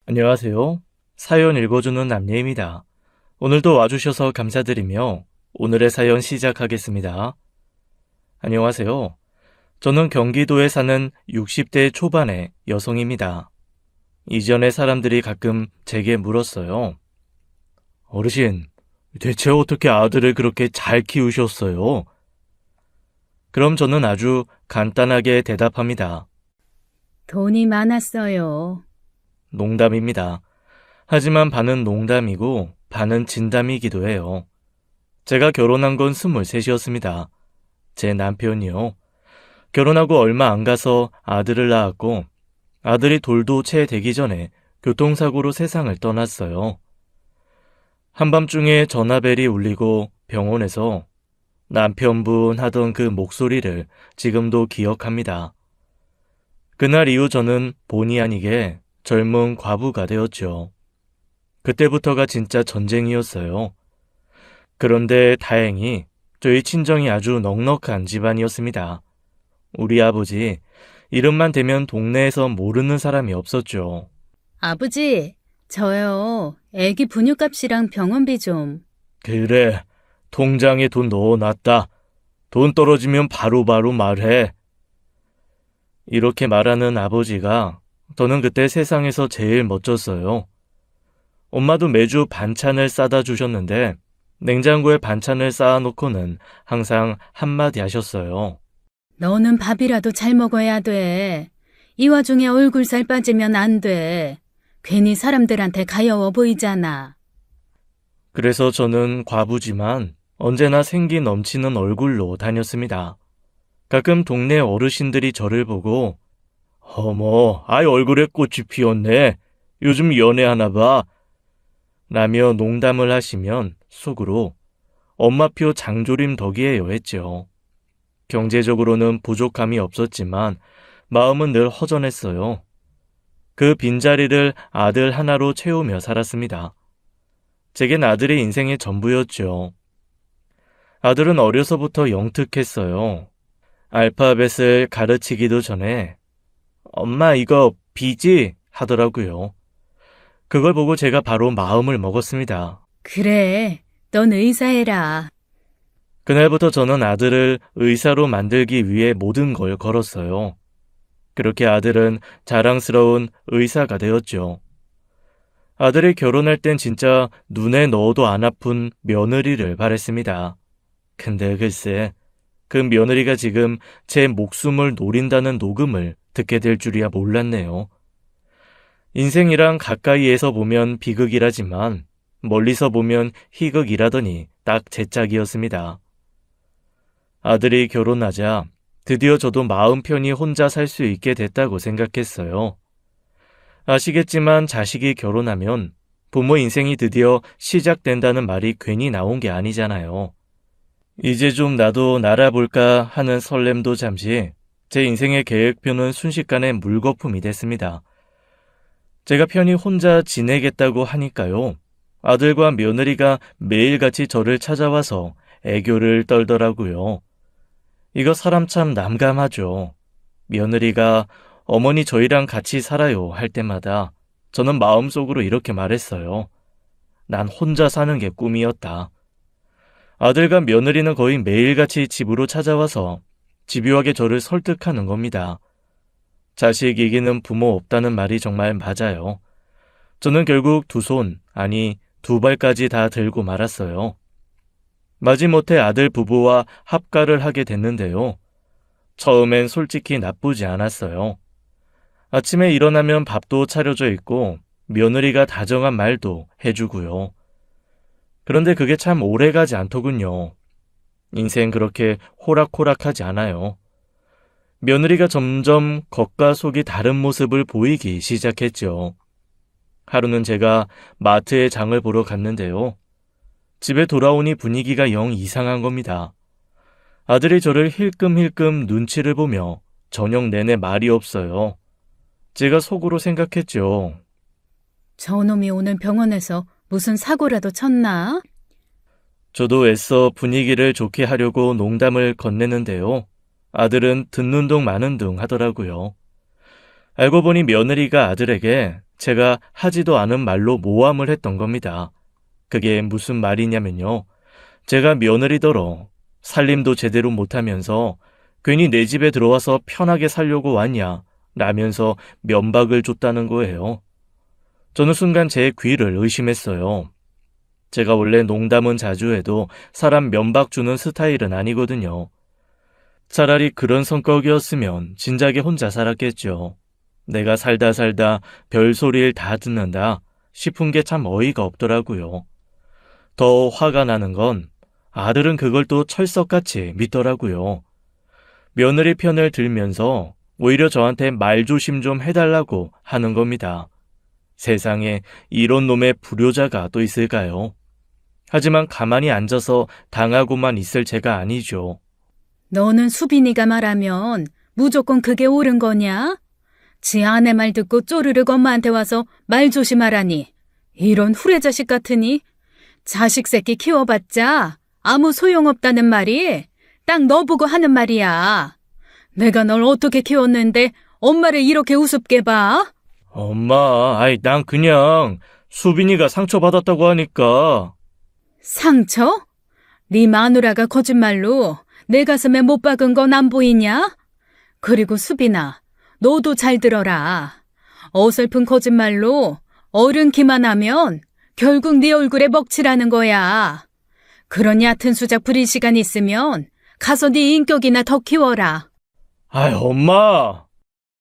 안녕하세요. 사연 읽어주는 남예입니다. 오늘도 와주셔서 감사드리며 오늘의 사연 시작하겠습니다. 안녕하세요. 저는 경기도에 사는 60대 초반의 여성입니다. 이전에 사람들이 가끔 제게 물었어요. 어르신, 대체 어떻게 아들을 그렇게 잘 키우셨어요? 그럼 저는 아주 간단하게 대답합니다. 돈이 많았어요. 농담입니다. 하지만 반은 농담이고 반은 진담이기도 해요. 제가 결혼한 건 23이었습니다. 제 남편이요. 결혼하고 얼마 안 가서 아들을 낳았고 아들이 돌도 채 되기 전에 교통사고로 세상을 떠났어요. 한밤중에 전화벨이 울리고 병원에서 남편분 하던 그 목소리를 지금도 기억합니다. 그날 이후 저는 본의 아니게 젊은 과부가 되었죠. 그때부터가 진짜 전쟁이었어요. 그런데 다행히 저희 친정이 아주 넉넉한 집안이었습니다. 우리 아버지, 이름만 대면 동네에서 모르는 사람이 없었죠. 아버지, 저요. 애기 분유값이랑 병원비 좀. 그래, 통장에 돈 넣어놨다. 돈 떨어지면 바로바로 말해. 이렇게 말하는 아버지가 저는 그때 세상에서 제일 멋졌어요. 엄마도 매주 반찬을 싸다 주셨는데 냉장고에 반찬을 쌓아놓고는 항상 한마디 하셨어요. 너는 밥이라도 잘 먹어야 돼. 이 와중에 얼굴 살 빠지면 안 돼. 괜히 사람들한테 가여워 보이잖아. 그래서 저는 과부지만 언제나 생기 넘치는 얼굴로 다녔습니다. 가끔 동네 어르신들이 저를 보고 어머, 아이 얼굴에 꽃이 피었네. 요즘 연애하나 봐. 라며 농담을 하시면 속으로 엄마표 장조림 덕이에요 했죠. 경제적으로는 부족함이 없었지만 마음은 늘 허전했어요. 그 빈자리를 아들 하나로 채우며 살았습니다. 제겐 아들이 인생의 전부였죠. 아들은 어려서부터 영특했어요. 알파벳을 가르치기도 전에 엄마 이거 B지? 하더라고요. 그걸 보고 제가 바로 마음을 먹었습니다. 그래, 넌 의사해라. 그날부터 저는 아들을 의사로 만들기 위해 모든 걸 걸었어요. 그렇게 아들은 자랑스러운 의사가 되었죠. 아들이 결혼할 땐 진짜 눈에 넣어도 안 아픈 며느리를 바랬습니다. 근데 글쎄, 그 며느리가 지금 제 목숨을 노린다는 녹음을 듣게 될 줄이야 몰랐네요. 인생이랑 가까이에서 보면 비극이라지만 멀리서 보면 희극이라더니 딱 제 짝이었습니다. 아들이 결혼하자 드디어 저도 마음 편히 혼자 살 수 있게 됐다고 생각했어요. 아시겠지만 자식이 결혼하면 부모 인생이 드디어 시작된다는 말이 괜히 나온 게 아니잖아요. 이제 좀 나도 날아볼까 하는 설렘도 잠시 제 인생의 계획표는 순식간에 물거품이 됐습니다. 제가 편히 혼자 지내겠다고 하니까요. 아들과 며느리가 매일같이 저를 찾아와서 애교를 떨더라고요. 이거 사람 참 난감하죠. 며느리가 어머니 저희랑 같이 살아요 할 때마다 저는 마음속으로 이렇게 말했어요. 난 혼자 사는 게 꿈이었다. 아들과 며느리는 거의 매일같이 집으로 찾아와서 집요하게 저를 설득하는 겁니다. 자식 이기는 부모 없다는 말이 정말 맞아요. 저는 결국 두 손, 아니 두 발까지 다 들고 말았어요. 마지못해 아들 부부와 합가를 하게 됐는데요. 처음엔 솔직히 나쁘지 않았어요. 아침에 일어나면 밥도 차려져 있고 며느리가 다정한 말도 해주고요. 그런데 그게 참 오래가지 않더군요. 인생 그렇게 호락호락하지 않아요. 며느리가 점점 겉과 속이 다른 모습을 보이기 시작했죠. 하루는 제가 마트에 장을 보러 갔는데요. 집에 돌아오니 분위기가 영 이상한 겁니다. 아들이 저를 힐끔힐끔 눈치를 보며 저녁 내내 말이 없어요. 제가 속으로 생각했죠. 저놈이 오늘 병원에서 무슨 사고라도 쳤나? 저도 애써 분위기를 좋게 하려고 농담을 건네는데요. 아들은 듣는 둥 마는 둥 하더라고요. 알고 보니 며느리가 아들에게 제가 하지도 않은 말로 모함을 했던 겁니다. 그게 무슨 말이냐면요. 제가 며느리더러 살림도 제대로 못하면서 괜히 내 집에 들어와서 편하게 살려고 왔냐 라면서 면박을 줬다는 거예요. 저는 순간 제 귀를 의심했어요. 제가 원래 농담은 자주 해도 사람 면박 주는 스타일은 아니거든요. 차라리 그런 성격이었으면 진작에 혼자 살았겠죠. 내가 살다 별소리를 다 듣는다 싶은 게 참 어이가 없더라고요. 더 화가 나는 건 아들은 그걸 또 철석같이 믿더라고요. 며느리 편을 들면서 오히려 저한테 말조심 좀 해달라고 하는 겁니다. 세상에 이런 놈의 불효자가 또 있을까요? 하지만 가만히 앉아서 당하고만 있을 제가 아니죠. 너는 수빈이가 말하면 무조건 그게 옳은 거냐? 지 아내 말 듣고 쪼르륵 엄마한테 와서 말 조심하라니. 이런 후레자식 같으니 자식 새끼 키워봤자 아무 소용없다는 말이 딱 너 보고 하는 말이야. 내가 널 어떻게 키웠는데 엄마를 이렇게 우습게 봐? 엄마, 난 그냥 수빈이가 상처받았다고 하니까. 상처? 네 마누라가 거짓말로 내 가슴에 못 박은 건 안 보이냐? 그리고 수빈아, 너도 잘 들어라. 어설픈 거짓말로 어른 기만하면 결국 네 얼굴에 먹칠하는 거야. 그런 얕은 수작 부릴 시간 있으면 가서 네 인격이나 더 키워라. 엄마!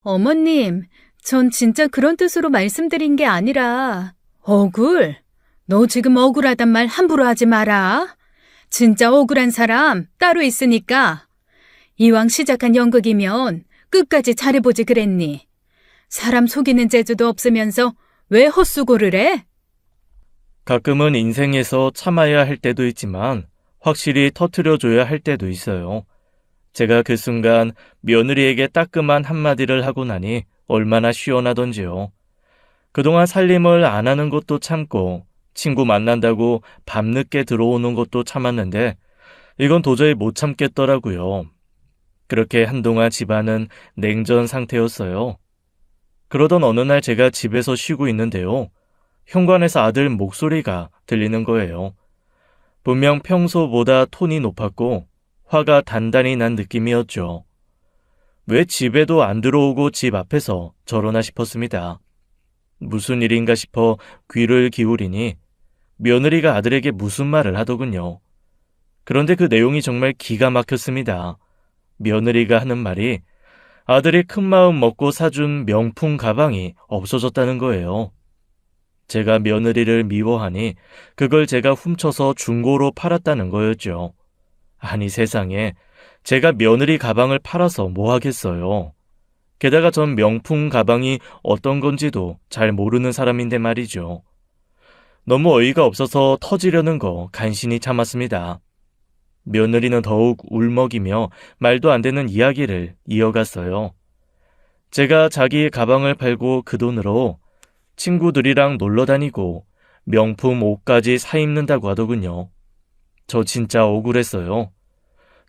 어머님, 전 진짜 그런 뜻으로 말씀드린 게 아니라 억울. 너 지금 억울하단 말 함부로 하지 마라. 진짜 억울한 사람 따로 있으니까. 이왕 시작한 연극이면 끝까지 잘해보지 그랬니. 사람 속이는 재주도 없으면서 왜 헛수고를 해? 가끔은 인생에서 참아야 할 때도 있지만 확실히 터트려줘야 할 때도 있어요. 제가 그 순간 며느리에게 따끔한 한마디를 하고 나니 얼마나 시원하던지요. 그동안 살림을 안 하는 것도 참고 친구 만난다고 밤늦게 들어오는 것도 참았는데 이건 도저히 못 참겠더라고요. 그렇게 한동안 집안은 냉전 상태였어요. 그러던 어느 날 제가 집에서 쉬고 있는데요. 현관에서 아들 목소리가 들리는 거예요. 분명 평소보다 톤이 높았고 화가 단단히 난 느낌이었죠. 왜 집에도 안 들어오고 집 앞에서 저러나 싶었습니다. 무슨 일인가 싶어 귀를 기울이니 며느리가 아들에게 무슨 말을 하더군요. 그런데 그 내용이 정말 기가 막혔습니다. 며느리가 하는 말이 아들이 큰 마음 먹고 사준 명품 가방이 없어졌다는 거예요. 제가 며느리를 미워하니 그걸 제가 훔쳐서 중고로 팔았다는 거였죠. 아니 세상에, 제가 며느리 가방을 팔아서 뭐 하겠어요. 게다가 전 명품 가방이 어떤 건지도 잘 모르는 사람인데 말이죠. 너무 어이가 없어서 터지려는 거 간신히 참았습니다. 며느리는 더욱 울먹이며 말도 안 되는 이야기를 이어갔어요. 제가 자기 가방을 팔고 그 돈으로 친구들이랑 놀러 다니고 명품 옷까지 사 입는다고 하더군요. 저 진짜 억울했어요.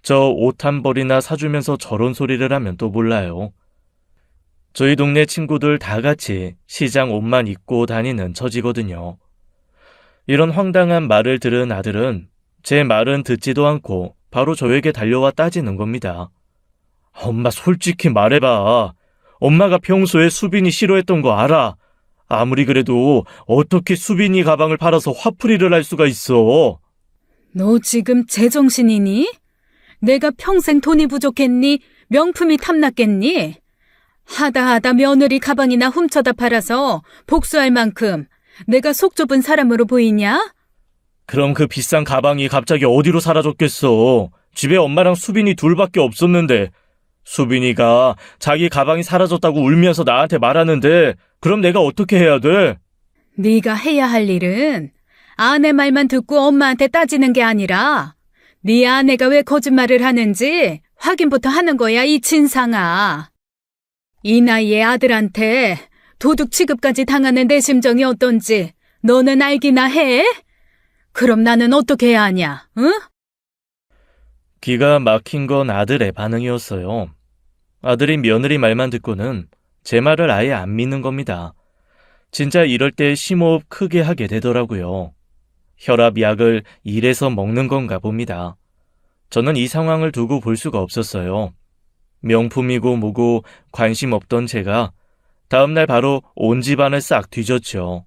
저 옷 한 벌이나 사주면서 저런 소리를 하면 또 몰라요. 저희 동네 친구들 다 같이 시장 옷만 입고 다니는 처지거든요. 이런 황당한 말을 들은 아들은 제 말은 듣지도 않고 바로 저에게 달려와 따지는 겁니다. 엄마 솔직히 말해봐. 엄마가 평소에 수빈이 싫어했던 거 알아. 아무리 그래도 어떻게 수빈이 가방을 팔아서 화풀이를 할 수가 있어. 너 지금 제정신이니? 내가 평생 돈이 부족했니? 명품이 탐났겠니? 하다 며느리 가방이나 훔쳐다 팔아서 복수할 만큼 내가 속 좁은 사람으로 보이냐? 그럼 그 비싼 가방이 갑자기 어디로 사라졌겠어. 집에 엄마랑 수빈이 둘밖에 없었는데 수빈이가 자기 가방이 사라졌다고 울면서 나한테 말하는데 그럼 내가 어떻게 해야 돼? 네가 해야 할 일은 아내 말만 듣고 엄마한테 따지는 게 아니라 네 아내가 왜 거짓말을 하는지 확인부터 하는 거야, 이 진상아. 이 나이에 아들한테 도둑 취급까지 당하는 내 심정이 어떤지 너는 알기나 해? 그럼 나는 어떻게 해야 하냐, 응? 기가 막힌 건 아들의 반응이었어요. 아들이 며느리 말만 듣고는 제 말을 아예 안 믿는 겁니다. 진짜 이럴 때 심호흡 크게 하게 되더라고요. 혈압약을 이래서 먹는 건가 봅니다. 저는 이 상황을 두고 볼 수가 없었어요. 명품이고 뭐고 관심 없던 제가 다음날 바로 온 집안을 싹 뒤졌죠.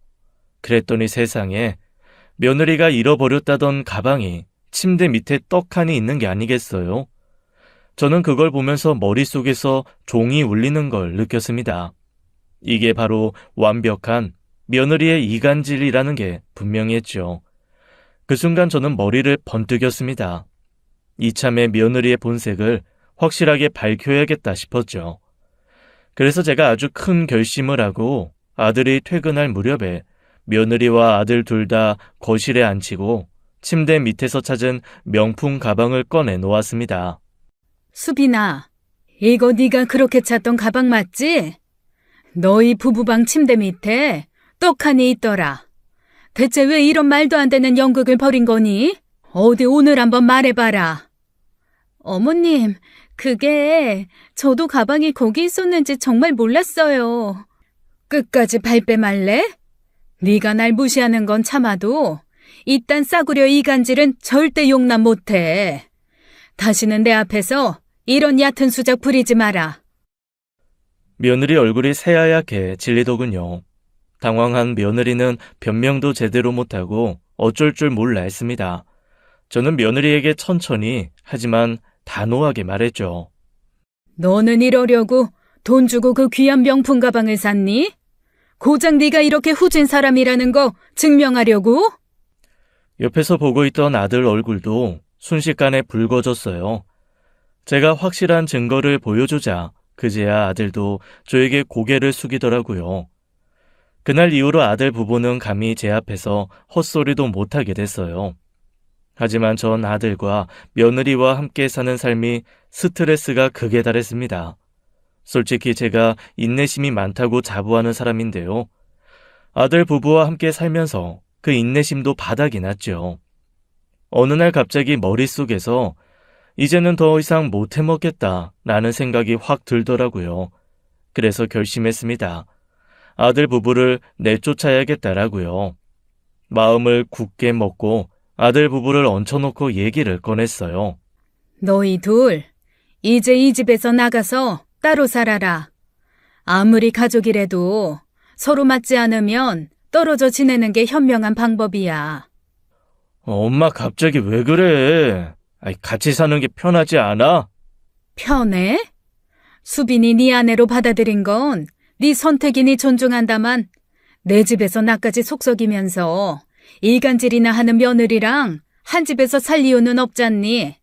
그랬더니 세상에 며느리가 잃어버렸다던 가방이 침대 밑에 떡하니 있는 게 아니겠어요? 저는 그걸 보면서 머릿속에서 종이 울리는 걸 느꼈습니다. 이게 바로 완벽한 며느리의 이간질이라는 게 분명히 했죠. 그 순간 저는 머리를 번뜩였습니다. 이참에 며느리의 본색을 확실하게 밝혀야겠다 싶었죠. 그래서 제가 아주 큰 결심을 하고 아들이 퇴근할 무렵에 며느리와 아들 둘 다 거실에 앉히고 침대 밑에서 찾은 명품 가방을 꺼내 놓았습니다. 수빈아, 이거 네가 그렇게 찾던 가방 맞지? 너희 부부방 침대 밑에 떡하니 있더라. 대체 왜 이런 말도 안 되는 연극을 벌인 거니? 어디 오늘 한번 말해봐라. 어머님, 그게 저도 가방이 거기 있었는지 정말 몰랐어요. 끝까지 발뺌 말래? 네가 날 무시하는 건 참아도 이딴 싸구려 이간질은 절대 용납 못해. 다시는 내 앞에서 이런 얕은 수작 부리지 마라. 며느리 얼굴이 새하얗게 질리더군요. 당황한 며느리는 변명도 제대로 못하고 어쩔 줄 몰라 했습니다. 저는 며느리에게 천천히 하지만 단호하게 말했죠. 너는 이러려고 돈 주고 그 귀한 명품 가방을 샀니? 고작 네가 이렇게 후진 사람이라는 거 증명하려고? 옆에서 보고 있던 아들 얼굴도 순식간에 붉어졌어요. 제가 확실한 증거를 보여주자 그제야 아들도 저에게 고개를 숙이더라고요. 그날 이후로 아들 부부는 감히 제 앞에서 헛소리도 못하게 됐어요. 하지만 전 아들과 며느리와 함께 사는 삶이 스트레스가 극에 달했습니다. 솔직히 제가 인내심이 많다고 자부하는 사람인데요. 아들 부부와 함께 살면서 그 인내심도 바닥이 났죠. 어느 날 갑자기 머릿속에서 이제는 더 이상 못 해먹겠다라는 생각이 확 들더라고요. 그래서 결심했습니다. 아들 부부를 내쫓아야겠다라고요. 마음을 굳게 먹고 아들 부부를 얹혀놓고 얘기를 꺼냈어요. 너희 둘, 이제 이 집에서 나가서 따로 살아라. 아무리 가족이라도 서로 맞지 않으면 떨어져 지내는 게 현명한 방법이야. 엄마 갑자기 왜 그래? 같이 사는 게 편하지 않아? 편해? 수빈이 네 아내로 받아들인 건 네 선택이니 존중한다만 내 집에서 나까지 속썩이면서 이간질이나 하는 며느리랑 한 집에서 살 이유는 없잖니.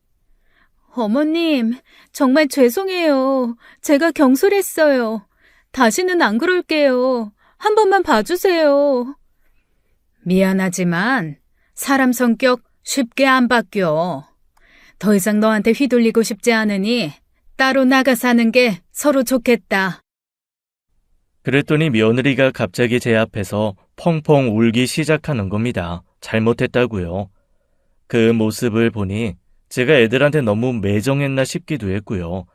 어머님, 정말 죄송해요. 제가 경솔했어요. 다시는 안 그럴게요. 한 번만 봐주세요. 미안하지만 사람 성격 쉽게 안 바뀌어. 더 이상 너한테 휘둘리고 싶지 않으니 따로 나가 사는 게 서로 좋겠다. 그랬더니 며느리가 갑자기 제 앞에서 펑펑 울기 시작하는 겁니다. 잘못했다고요. 그 모습을 보니 제가 애들한테 너무 매정했나 싶기도 했고요.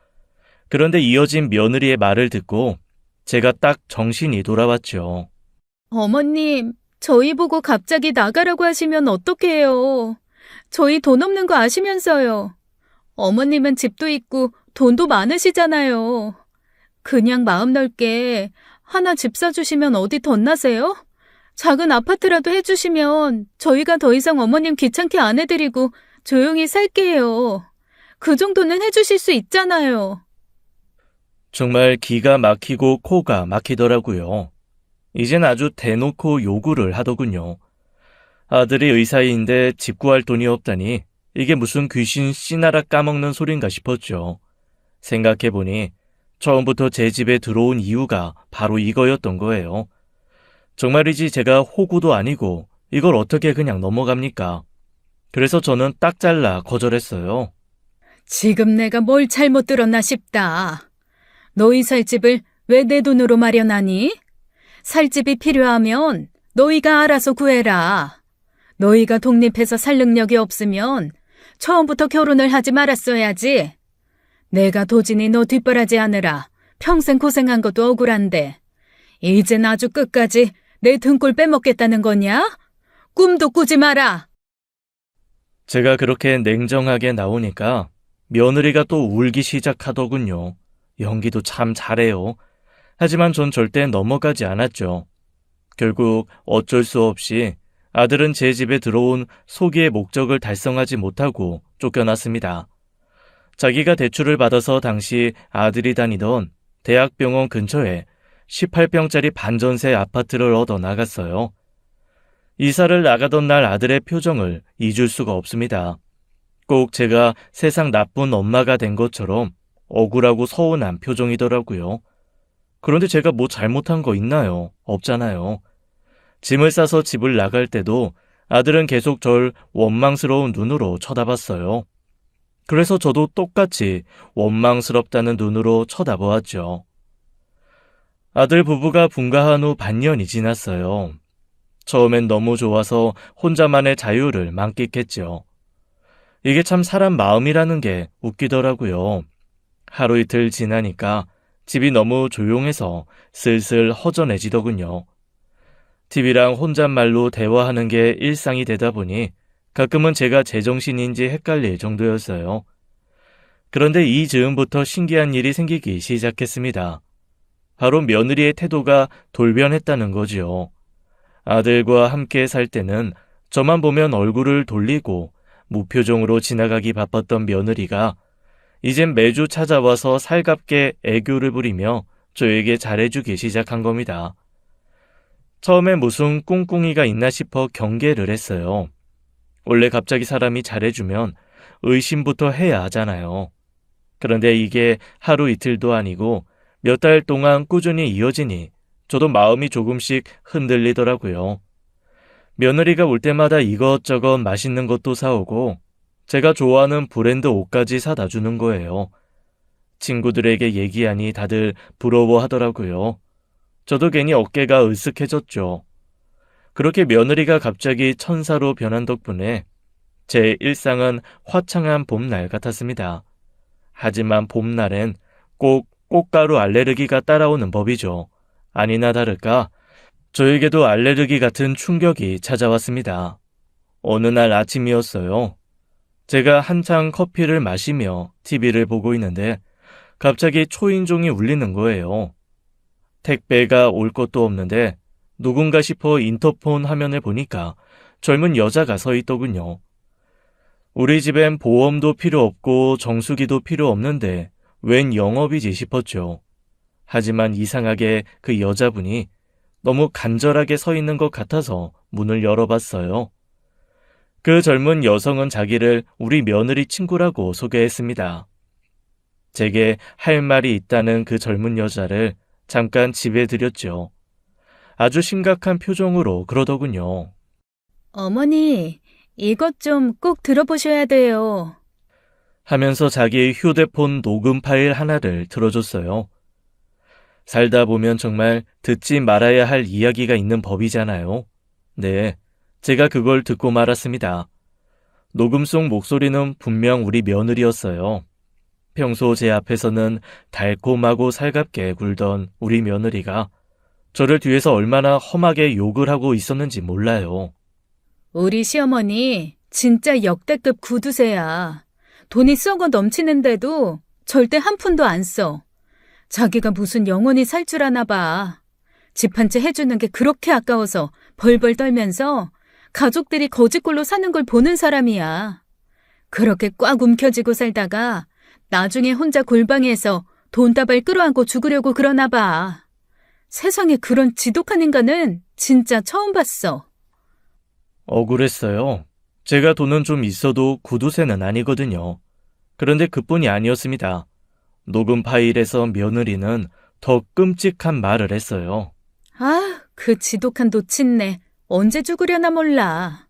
그런데 이어진 며느리의 말을 듣고 제가 딱 정신이 돌아왔죠. 어머님, 저희 보고 갑자기 나가라고 하시면 어떡해요. 저희 돈 없는 거 아시면서요. 어머님은 집도 있고 돈도 많으시잖아요. 그냥 마음 넓게 하나 집 사주시면 어디 덧나세요? 작은 아파트라도 해주시면 저희가 더 이상 어머님 귀찮게 안 해드리고 조용히 살게요. 그 정도는 해주실 수 있잖아요. 정말 기가 막히고 코가 막히더라고요. 이젠 아주 대놓고 요구를 하더군요. 아들이 의사인데 집 구할 돈이 없다니 이게 무슨 귀신 씨나라 까먹는 소린가 싶었죠. 생각해보니 처음부터 제 집에 들어온 이유가 바로 이거였던 거예요. 정말이지 제가 호구도 아니고 이걸 어떻게 그냥 넘어갑니까? 그래서 저는 딱 잘라 거절했어요. 지금 내가 뭘 잘못 들었나 싶다. 너희 살 집을 왜 내 돈으로 마련하니? 살 집이 필요하면 너희가 알아서 구해라. 너희가 독립해서 살 능력이 없으면 처음부터 결혼을 하지 말았어야지. 내가 도진이 너 뒷바라지 하느라 평생 고생한 것도 억울한데 이젠 아주 끝까지 내 등골 빼먹겠다는 거냐? 꿈도 꾸지 마라. 제가 그렇게 냉정하게 나오니까 며느리가 또 울기 시작하더군요. 연기도 참 잘해요. 하지만 전 절대 넘어가지 않았죠. 결국 어쩔 수 없이 아들은 제 집에 들어온 소기의 목적을 달성하지 못하고 쫓겨났습니다. 자기가 대출을 받아서 당시 아들이 다니던 대학병원 근처에 18평짜리 반전세 아파트를 얻어 나갔어요. 이사를 나가던 날 아들의 표정을 잊을 수가 없습니다. 꼭 제가 세상 나쁜 엄마가 된 것처럼 억울하고 서운한 표정이더라고요. 그런데 제가 뭐 잘못한 거 있나요? 없잖아요. 짐을 싸서 집을 나갈 때도 아들은 계속 절 원망스러운 눈으로 쳐다봤어요. 그래서 저도 똑같이 원망스럽다는 눈으로 쳐다보았죠. 아들 부부가 분가한 후 반년이 지났어요. 처음엔 너무 좋아서 혼자만의 자유를 만끽했죠. 이게 참 사람 마음이라는 게 웃기더라고요. 하루 이틀 지나니까 집이 너무 조용해서 슬슬 허전해지더군요. TV랑 혼잣말로 대화하는 게 일상이 되다 보니 가끔은 제가 제정신인지 헷갈릴 정도였어요. 그런데 이 즈음부터 신기한 일이 생기기 시작했습니다. 바로 며느리의 태도가 돌변했다는 거지요. 아들과 함께 살 때는 저만 보면 얼굴을 돌리고 무표정으로 지나가기 바빴던 며느리가 이젠 매주 찾아와서 살갑게 애교를 부리며 저에게 잘해주기 시작한 겁니다. 처음에 무슨 꿍꿍이가 있나 싶어 경계를 했어요. 원래 갑자기 사람이 잘해주면 의심부터 해야 하잖아요. 그런데 이게 하루 이틀도 아니고 몇 달 동안 꾸준히 이어지니 저도 마음이 조금씩 흔들리더라고요. 며느리가 올 때마다 이것저것 맛있는 것도 사오고 제가 좋아하는 브랜드 옷까지 사다 주는 거예요. 친구들에게 얘기하니 다들 부러워하더라고요. 저도 괜히 어깨가 으쓱해졌죠. 그렇게 며느리가 갑자기 천사로 변한 덕분에 제 일상은 화창한 봄날 같았습니다. 하지만 봄날엔 꼭 꽃가루 알레르기가 따라오는 법이죠. 아니나 다를까 저에게도 알레르기 같은 충격이 찾아왔습니다. 어느 날 아침이었어요. 제가 한창 커피를 마시며 TV를 보고 있는데 갑자기 초인종이 울리는 거예요. 택배가 올 것도 없는데 누군가 싶어 인터폰 화면을 보니까 젊은 여자가 서 있더군요. 우리 집엔 보험도 필요 없고 정수기도 필요 없는데 웬 영업이지 싶었죠. 하지만 이상하게 그 여자분이 너무 간절하게 서 있는 것 같아서 문을 열어봤어요. 그 젊은 여성은 자기를 우리 며느리 친구라고 소개했습니다. 제게 할 말이 있다는 그 젊은 여자를 잠깐 집에 들였죠. 아주 심각한 표정으로 그러더군요. 어머니, 이것 좀 꼭 들어보셔야 돼요. 하면서 자기의 휴대폰 녹음 파일 하나를 틀어줬어요. 살다 보면 정말 듣지 말아야 할 이야기가 있는 법이잖아요. 네, 제가 그걸 듣고 말았습니다. 녹음 속 목소리는 분명 우리 며느리였어요. 평소 제 앞에서는 달콤하고 살갑게 굴던 우리 며느리가 저를 뒤에서 얼마나 험하게 욕을 하고 있었는지 몰라요. 우리 시어머니 진짜 역대급 구두쇠야. 돈이 썩어 넘치는데도 절대 한 푼도 안 써. 자기가 무슨 영원히 살 줄 아나 봐. 집 한 채 해주는 게 그렇게 아까워서 벌벌 떨면서 가족들이 거지꼴로 사는 걸 보는 사람이야. 그렇게 꽉 움켜쥐고 살다가 나중에 혼자 골방에서 돈다발 끌어안고 죽으려고 그러나 봐. 세상에 그런 지독한 인간은 진짜 처음 봤어. 억울했어요. 제가 돈은 좀 있어도 구두쇠는 아니거든요. 그런데 그뿐이 아니었습니다. 녹음 파일에서 며느리는 더 끔찍한 말을 했어요. 아, 그 지독한 노친네. 언제 죽으려나 몰라.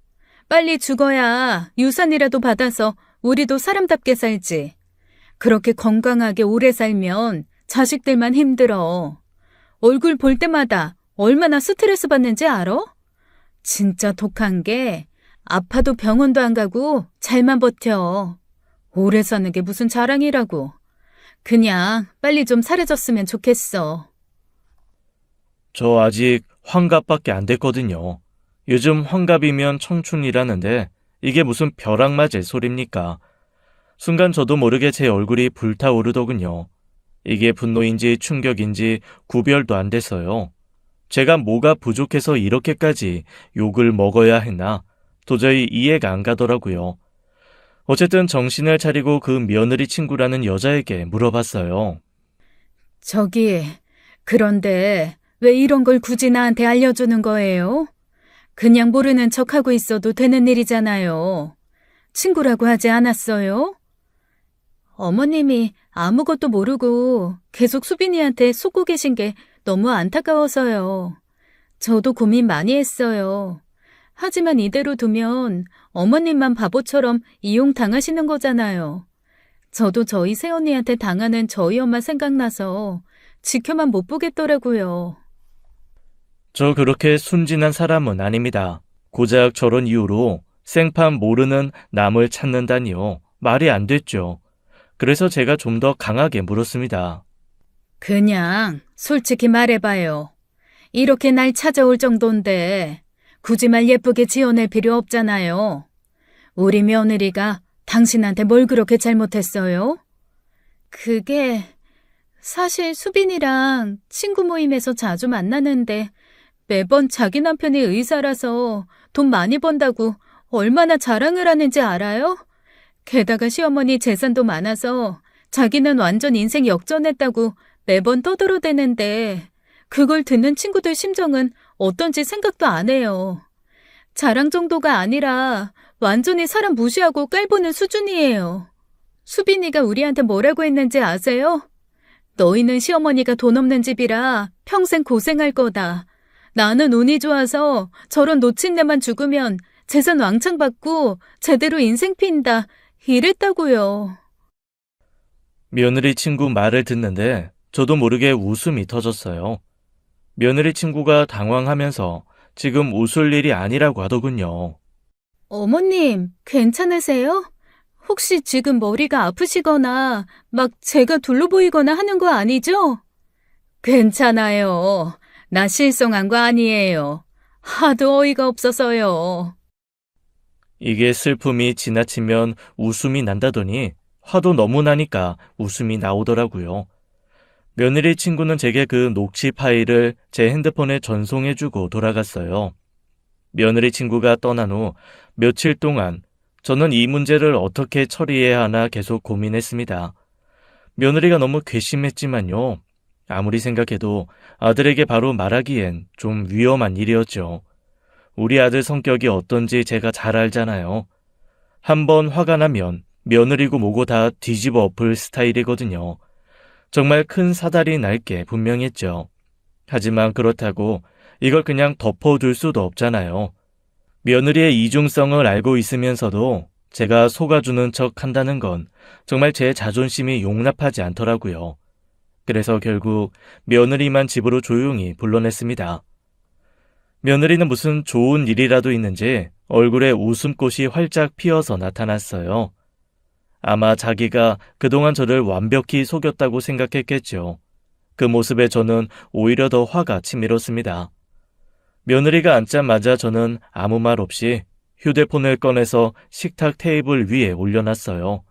빨리 죽어야 유산이라도 받아서 우리도 사람답게 살지. 그렇게 건강하게 오래 살면 자식들만 힘들어. 얼굴 볼 때마다 얼마나 스트레스 받는지 알아? 진짜 독한 게 아파도 병원도 안 가고 잘만 버텨. 오래 사는 게 무슨 자랑이라고. 그냥 빨리 좀 사라졌으면 좋겠어. 저 아직 환갑밖에 안 됐거든요. 요즘 환갑이면 청춘이라는데 이게 무슨 벼락 맞을 소립니까? 순간 저도 모르게 제 얼굴이 불타오르더군요. 이게 분노인지 충격인지 구별도 안 됐어요. 제가 뭐가 부족해서 이렇게까지 욕을 먹어야 했나? 도저히 이해가 안 가더라고요. 어쨌든 정신을 차리고 그 며느리 친구라는 여자에게 물어봤어요. 저기, 그런데 왜 이런 걸 굳이 나한테 알려주는 거예요? 그냥 모르는 척하고 있어도 되는 일이잖아요. 친구라고 하지 않았어요? 어머님이 아무것도 모르고 계속 수빈이한테 속고 계신 게 너무 안타까워서요. 저도 고민 많이 했어요. 하지만 이대로 두면 어머님만 바보처럼 이용당하시는 거잖아요. 저도 저희 새언니한테 당하는 저희 엄마 생각나서 지켜만 못 보겠더라고요. 저 그렇게 순진한 사람은 아닙니다. 고작 저런 이유로 생판 모르는 남을 찾는다니요. 말이 안 됐죠. 그래서 제가 좀 더 강하게 물었습니다. 그냥 솔직히 말해봐요. 이렇게 날 찾아올 정도인데 굳이 말 예쁘게 지어낼 필요 없잖아요. 우리 며느리가 당신한테 뭘 그렇게 잘못했어요? 그게 사실 수빈이랑 친구 모임에서 자주 만나는데 매번 자기 남편이 의사라서 돈 많이 번다고 얼마나 자랑을 하는지 알아요? 게다가 시어머니 재산도 많아서 자기는 완전 인생 역전했다고 매번 떠들어대는데 그걸 듣는 친구들 심정은 어떤지 생각도 안 해요. 자랑 정도가 아니라 완전히 사람 무시하고 깔보는 수준이에요. 수빈이가 우리한테 뭐라고 했는지 아세요? 너희는 시어머니가 돈 없는 집이라 평생 고생할 거다. 나는 운이 좋아서 저런 놓친내만 죽으면 재산 왕창 받고 제대로 인생 핀다. 이랬다고요. 며느리 친구 말을 듣는데 저도 모르게 웃음이 터졌어요. 며느리 친구가 당황하면서 지금 웃을 일이 아니라고 하더군요. 어머님, 괜찮으세요? 혹시 지금 머리가 아프시거나 막 제가 둘로 보이거나 하는 거 아니죠? 괜찮아요. 나 실성한 거 아니에요. 하도 어이가 없어서요. 이게 슬픔이 지나치면 웃음이 난다더니 화도 너무 나니까 웃음이 나오더라고요. 며느리 친구는 제게 그 녹취 파일을 제 핸드폰에 전송해주고 돌아갔어요. 며느리 친구가 떠난 후 며칠 동안 저는 이 문제를 어떻게 처리해야 하나 계속 고민했습니다. 며느리가 너무 괘씸했지만요. 아무리 생각해도 아들에게 바로 말하기엔 좀 위험한 일이었죠. 우리 아들 성격이 어떤지 제가 잘 알잖아요. 한번 화가 나면 며느리고 뭐고 다 뒤집어 엎을 스타일이거든요. 정말 큰 사달이 날 게 분명했죠. 하지만 그렇다고 이걸 그냥 덮어둘 수도 없잖아요. 며느리의 이중성을 알고 있으면서도 제가 속아주는 척 한다는 건 정말 제 자존심이 용납하지 않더라고요. 그래서 결국 며느리만 집으로 조용히 불러냈습니다. 며느리는 무슨 좋은 일이라도 있는지 얼굴에 웃음꽃이 활짝 피어서 나타났어요. 아마 자기가 그동안 저를 완벽히 속였다고 생각했겠죠. 그 모습에 저는 오히려 더 화가 치밀었습니다. 며느리가 앉자마자 저는 아무 말 없이 휴대폰을 꺼내서 식탁 테이블 위에 올려놨어요.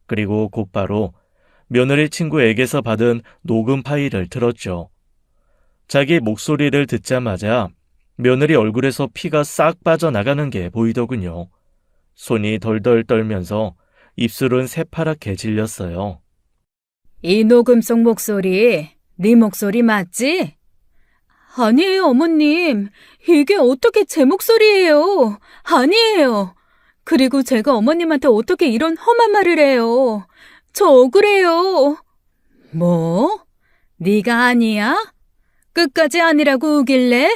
그리고 곧바로 며느리 친구에게서 받은 녹음 파일을 틀었죠. 자기 목소리를 듣자마자 며느리 얼굴에서 피가 싹 빠져나가는 게 보이더군요. 손이 덜덜 떨면서 입술은 새파랗게 질렸어요. 이 녹음 속 목소리, 네 목소리 맞지? 아니에요, 어머님. 이게 어떻게 제 목소리예요? 아니에요. 그리고 제가 어머님한테 어떻게 이런 험한 말을 해요? 저 억울해요. 뭐? 네가 아니야? 끝까지 아니라고 우길래?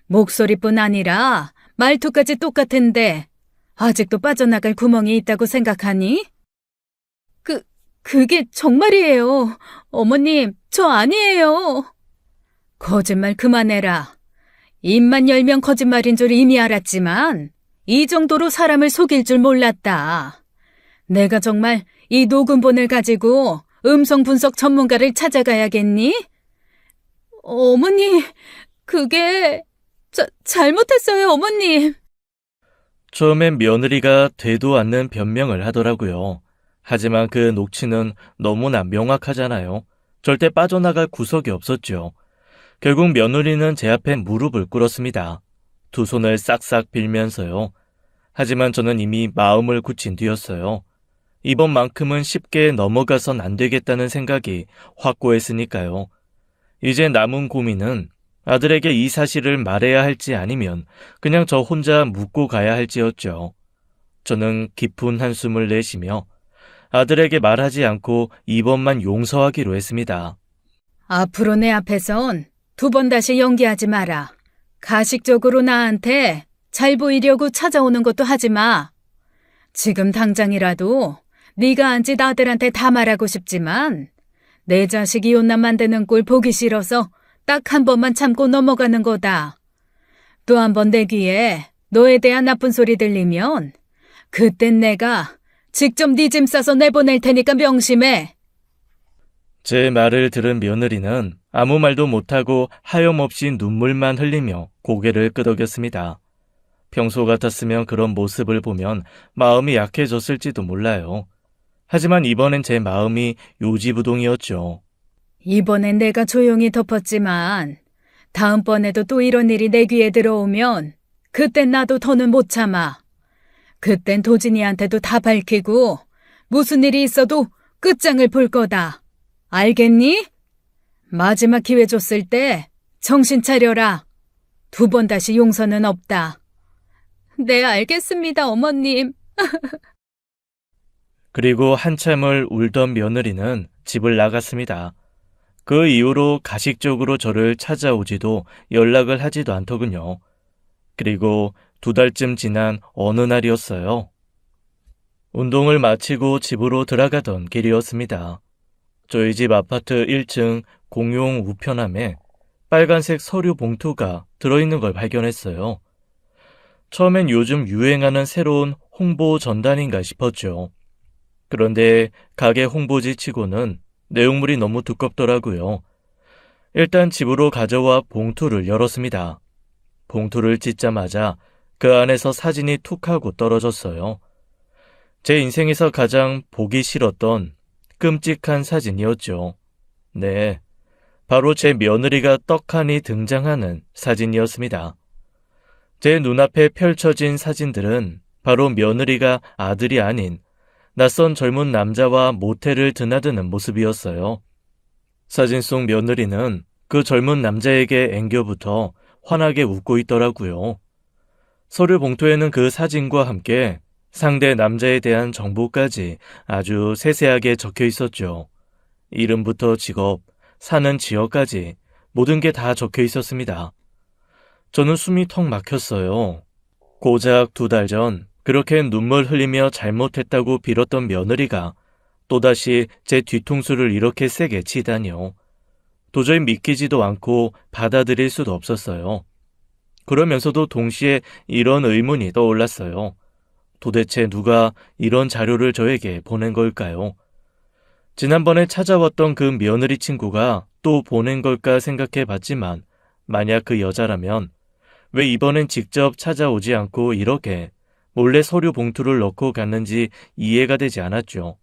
목소리뿐 아니라 말투까지 똑같은데 아직도 빠져나갈 구멍이 있다고 생각하니? 그게 정말이에요. 어머님, 저 아니에요. 거짓말 그만해라. 입만 열면 거짓말인 줄 이미 알았지만 이 정도로 사람을 속일 줄 몰랐다. 내가 정말 이 녹음본을 가지고 음성 분석 전문가를 찾아가야겠니? 어머니, 그게 잘못했어요, 어머님. 처음엔 며느리가 되도 않는 변명을 하더라고요. 하지만 그 녹취는 너무나 명확하잖아요. 절대 빠져나갈 구석이 없었죠. 결국 며느리는 제 앞에 무릎을 꿇었습니다. 두 손을 싹싹 빌면서요. 하지만 저는 이미 마음을 굳힌 뒤였어요. 이번만큼은 쉽게 넘어가선 안 되겠다는 생각이 확고했으니까요. 이제 남은 고민은 아들에게 이 사실을 말해야 할지 아니면 그냥 저 혼자 묻고 가야 할지였죠. 저는 깊은 한숨을 내쉬며 아들에게 말하지 않고 이번만 용서하기로 했습니다. 앞으로 내 앞에선 두 번 다시 연기하지 마라. 가식적으로 나한테 잘 보이려고 찾아오는 것도 하지 마. 지금 당장이라도 네가 안 짓 아들한테 다 말하고 싶지만 내 자식이 혼남 만드는 꼴 보기 싫어서 딱 한 번만 참고 넘어가는 거다. 또 한 번 내 귀에 너에 대한 나쁜 소리 들리면 그땐 내가 직접 네 짐 싸서 내보낼 테니까 명심해. 제 말을 들은 며느리는 아무 말도 못하고 하염없이 눈물만 흘리며 고개를 끄덕였습니다. 평소 같았으면 그런 모습을 보면 마음이 약해졌을지도 몰라요. 하지만 이번엔 제 마음이 요지부동이었죠. 이번엔 내가 조용히 덮었지만 다음번에도 또 이런 일이 내 귀에 들어오면 그땐 나도 더는 못 참아. 그땐 도진이한테도 다 밝히고 무슨 일이 있어도 끝장을 볼 거다. 알겠니? 마지막 기회 줬을 때 정신 차려라. 두 번 다시 용서는 없다. 네, 알겠습니다, 어머님. 그리고 한참을 울던 며느리는 집을 나갔습니다. 그 이후로 가식적으로 저를 찾아오지도 연락을 하지도 않더군요. 그리고 2달쯤 지난 어느 날이었어요. 운동을 마치고 집으로 들어가던 길이었습니다. 저희 집 아파트 1층 공용 우편함에 빨간색 서류 봉투가 들어있는 걸 발견했어요. 처음엔 요즘 유행하는 새로운 홍보 전단인가 싶었죠. 그런데 가게 홍보지 치고는 내용물이 너무 두껍더라고요. 일단 집으로 가져와 봉투를 열었습니다. 봉투를 찢자마자 그 안에서 사진이 툭 하고 떨어졌어요. 제 인생에서 가장 보기 싫었던 끔찍한 사진이었죠. 네, 바로 제 며느리가 떡하니 등장하는 사진이었습니다. 제 눈앞에 펼쳐진 사진들은 바로 며느리가 아들이 아닌 낯선 젊은 남자와 모텔을 드나드는 모습이었어요. 사진 속 며느리는 그 젊은 남자에게 앵겨붙어 환하게 웃고 있더라고요. 서류 봉투에는 그 사진과 함께 상대 남자에 대한 정보까지 아주 세세하게 적혀 있었죠. 이름부터 직업, 사는 지역까지 모든 게 다 적혀 있었습니다. 저는 숨이 턱 막혔어요. 고작 2달 전 그렇게 눈물 흘리며 잘못했다고 빌었던 며느리가 또다시 제 뒤통수를 이렇게 세게 치다니요. 도저히 믿기지도 않고 받아들일 수도 없었어요. 그러면서도 동시에 이런 의문이 떠올랐어요. 도대체 누가 이런 자료를 저에게 보낸 걸까요? 지난번에 찾아왔던 그 며느리 친구가 또 보낸 걸까 생각해 봤지만 만약 그 여자라면 왜 이번엔 직접 찾아오지 않고 이렇게 몰래 서류 봉투를 넣고 갔는지 이해가 되지 않았죠.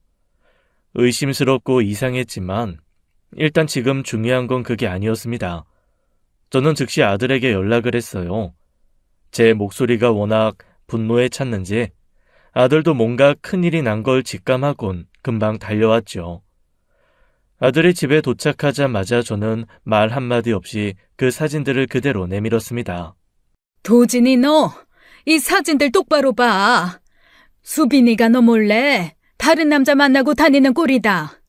의심스럽고 이상했지만 일단 지금 중요한 건 그게 아니었습니다. 저는 즉시 아들에게 연락을 했어요. 제 목소리가 워낙 분노에 찼는지 아들도 뭔가 큰일이 난 걸 직감하곤 금방 달려왔죠. 아들이 집에 도착하자마자 저는 말 한마디 없이 그 사진들을 그대로 내밀었습니다. 도진이 너, 이 사진들 똑바로 봐. 수빈이가 너 몰래 다른 남자 만나고 다니는 꼴이다.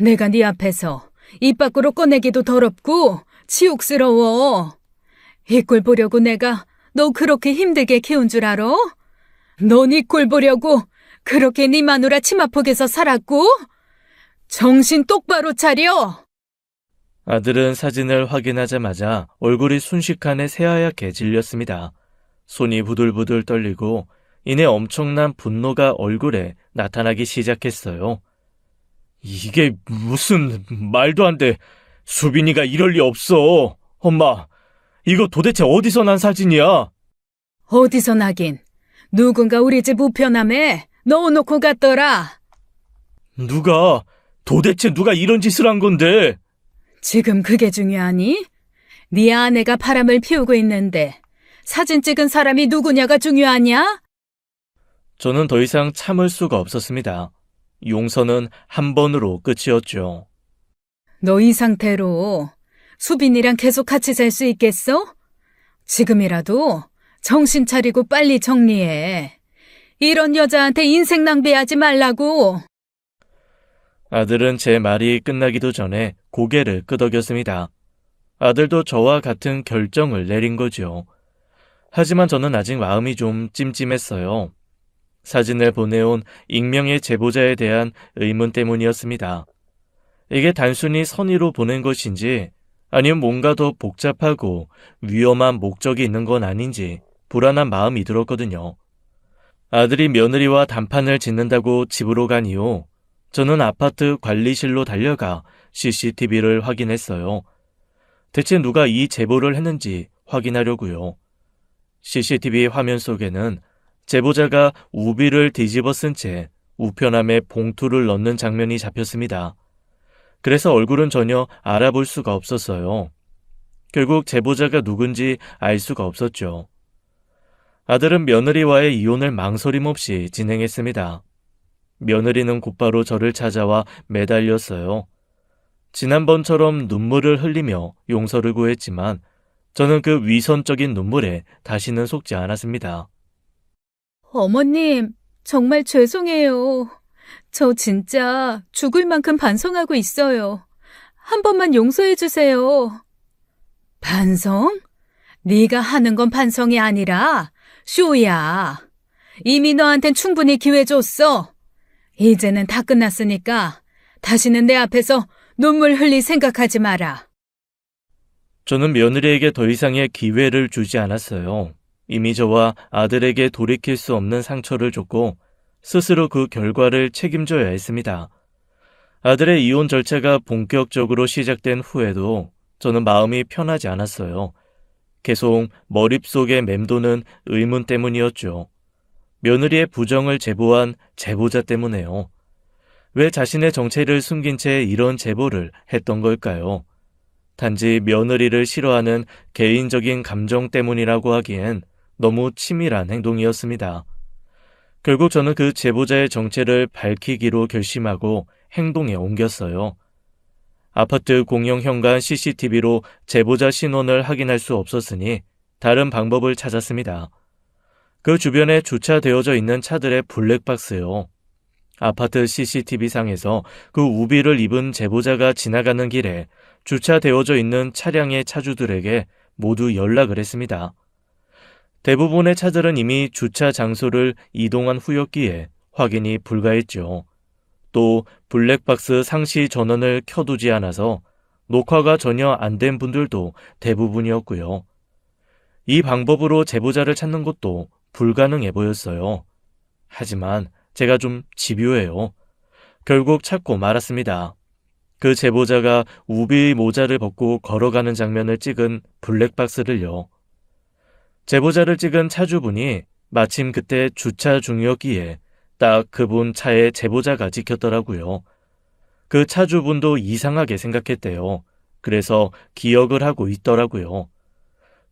내가 네 앞에서 입 밖으로 꺼내기도 더럽고 치욕스러워. 이 꼴 보려고 내가 너 그렇게 힘들게 키운 줄 알아? 넌 이 꼴 보려고 그렇게 네 마누라 치마폭에서 살았고? 정신 똑바로 차려! 아들은 사진을 확인하자마자 얼굴이 순식간에 새하얗게 질렸습니다. 손이 부들부들 떨리고 이내 엄청난 분노가 얼굴에 나타나기 시작했어요. 이게 무슨 말도 안 돼. 수빈이가 이럴 리 없어. 엄마, 이거 도대체 어디서 난 사진이야? 어디서 나긴. 누군가 우리 집 우편함에 넣어놓고 갔더라. 도대체 누가 이런 짓을 한 건데? 지금 그게 중요하니? 네 아내가 바람을 피우고 있는데 사진 찍은 사람이 누구냐가 중요하냐? 저는 더 이상 참을 수가 없었습니다. 용서는 한 번으로 끝이었죠. 너 이 상태로 수빈이랑 계속 같이 살 수 있겠어? 지금이라도 정신 차리고 빨리 정리해. 이런 여자한테 인생 낭비하지 말라고. 아들은 제 말이 끝나기도 전에 고개를 끄덕였습니다. 아들도 저와 같은 결정을 내린 거죠. 하지만 저는 아직 마음이 좀 찜찜했어요. 사진을 보내온 익명의 제보자에 대한 의문 때문이었습니다. 이게 단순히 선의로 보낸 것인지 아니면 뭔가 더 복잡하고 위험한 목적이 있는 건 아닌지 불안한 마음이 들었거든요. 아들이 며느리와 단판을 짓는다고 집으로 간 이후 저는 아파트 관리실로 달려가 CCTV를 확인했어요. 대체 누가 이 제보를 했는지 확인하려고요. CCTV 화면 속에는 제보자가 우비를 뒤집어 쓴 채 우편함에 봉투를 넣는 장면이 잡혔습니다. 그래서 얼굴은 전혀 알아볼 수가 없었어요. 결국 제보자가 누군지 알 수가 없었죠. 아들은 며느리와의 이혼을 망설임 없이 진행했습니다. 며느리는 곧바로 저를 찾아와 매달렸어요. 지난번처럼 눈물을 흘리며 용서를 구했지만 저는 그 위선적인 눈물에 다시는 속지 않았습니다. 어머님, 정말 죄송해요. 저 진짜 죽을 만큼 반성하고 있어요. 한 번만 용서해 주세요. 반성? 네가 하는 건 반성이 아니라 쇼야. 이미 너한텐 충분히 기회 줬어. 이제는 다 끝났으니까 다시는 내 앞에서 눈물 흘릴 생각하지 마라. 저는 며느리에게 더 이상의 기회를 주지 않았어요. 이미 저와 아들에게 돌이킬 수 없는 상처를 줬고 스스로 그 결과를 책임져야 했습니다. 아들의 이혼 절차가 본격적으로 시작된 후에도 저는 마음이 편하지 않았어요. 계속 머릿속에 맴도는 의문 때문이었죠. 며느리의 부정을 제보한 제보자 때문에요. 왜 자신의 정체를 숨긴 채 이런 제보를 했던 걸까요? 단지 며느리를 싫어하는 개인적인 감정 때문이라고 하기엔 너무 치밀한 행동이었습니다. 결국 저는 그 제보자의 정체를 밝히기로 결심하고 행동에 옮겼어요. 아파트 공용 현관 CCTV로 제보자 신원을 확인할 수 없었으니 다른 방법을 찾았습니다. 그 주변에 주차되어져 있는 차들의 블랙박스요. 아파트 CCTV상에서 그 우비를 입은 제보자가 지나가는 길에 주차되어져 있는 차량의 차주들에게 모두 연락을 했습니다. 대부분의 차들은 이미 주차 장소를 이동한 후였기에 확인이 불가했죠. 또 블랙박스 상시 전원을 켜두지 않아서 녹화가 전혀 안 된 분들도 대부분이었고요. 이 방법으로 제보자를 찾는 것도 불가능해 보였어요. 하지만 제가 좀 집요해요. 결국 찾고 말았습니다. 그 제보자가 우비 모자를 벗고 걸어가는 장면을 찍은 블랙박스를요. 제보자를 찍은 차주분이 마침 그때 주차 중이었기에 딱 그분 차에 제보자가 찍혔더라고요. 그 차주분도 이상하게 생각했대요. 그래서 기억을 하고 있더라고요.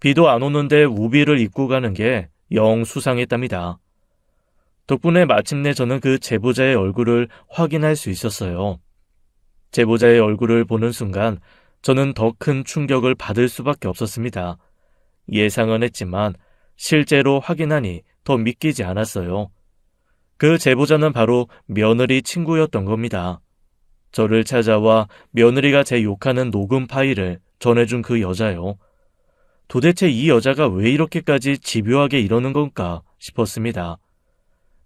비도 안 오는데 우비를 입고 가는 게 영 수상했답니다. 덕분에 마침내 저는 그 제보자의 얼굴을 확인할 수 있었어요. 제보자의 얼굴을 보는 순간 저는 더 큰 충격을 받을 수밖에 없었습니다. 예상은 했지만 실제로 확인하니 더 믿기지 않았어요. 그 제보자는 바로 며느리 친구였던 겁니다. 저를 찾아와 며느리가 제 욕하는 녹음 파일을 전해준 그 여자요. 도대체 이 여자가 왜 이렇게까지 집요하게 이러는 건가 싶었습니다.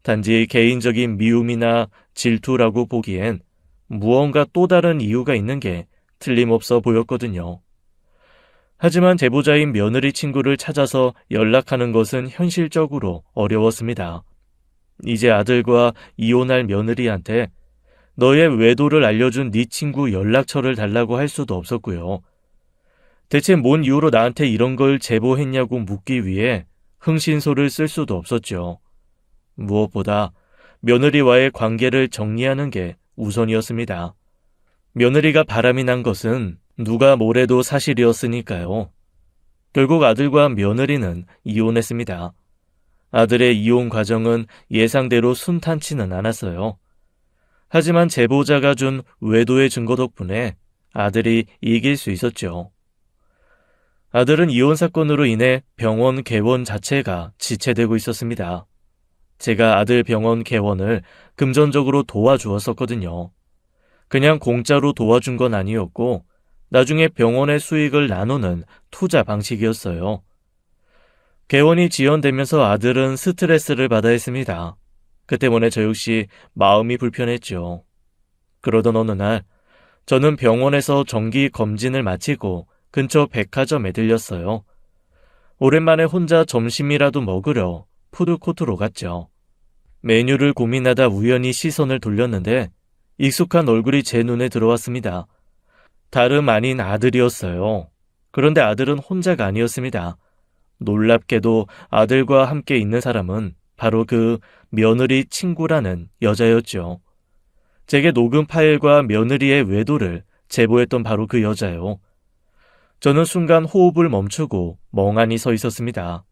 단지 개인적인 미움이나 질투라고 보기엔 무언가 또 다른 이유가 있는 게 틀림없어 보였거든요. 하지만 제보자인 며느리 친구를 찾아서 연락하는 것은 현실적으로 어려웠습니다. 이제 아들과 이혼할 며느리한테 너의 외도를 알려준 네 친구 연락처를 달라고 할 수도 없었고요. 대체 뭔 이유로 나한테 이런 걸 제보했냐고 묻기 위해 흥신소를 쓸 수도 없었죠. 무엇보다 며느리와의 관계를 정리하는 게 우선이었습니다. 며느리가 바람이 난 것은 누가 뭐래도 사실이었으니까요. 결국 아들과 며느리는 이혼했습니다. 아들의 이혼 과정은 예상대로 순탄치는 않았어요. 하지만 제보자가 준 외도의 증거 덕분에 아들이 이길 수 있었죠. 아들은 이혼 사건으로 인해 병원 개원 자체가 지체되고 있었습니다. 제가 아들 병원 개원을 금전적으로 도와주었었거든요. 그냥 공짜로 도와준 건 아니었고 나중에 병원의 수익을 나누는 투자 방식이었어요. 개원이 지연되면서 아들은 스트레스를 받아 했습니다. 그 때문에 저 역시 마음이 불편했죠. 그러던 어느 날 저는 병원에서 정기 검진을 마치고 근처 백화점에 들렸어요. 오랜만에 혼자 점심이라도 먹으려 푸드코트로 갔죠. 메뉴를 고민하다 우연히 시선을 돌렸는데 익숙한 얼굴이 제 눈에 들어왔습니다. 다름 아닌 아들이었어요. 그런데 아들은 혼자가 아니었습니다. 놀랍게도 아들과 함께 있는 사람은 바로 그 며느리 친구라는 여자였죠. 제게 녹음 파일과 며느리의 외도를 제보했던 바로 그 여자요. 저는 순간 호흡을 멈추고 멍하니 서 있었습니다.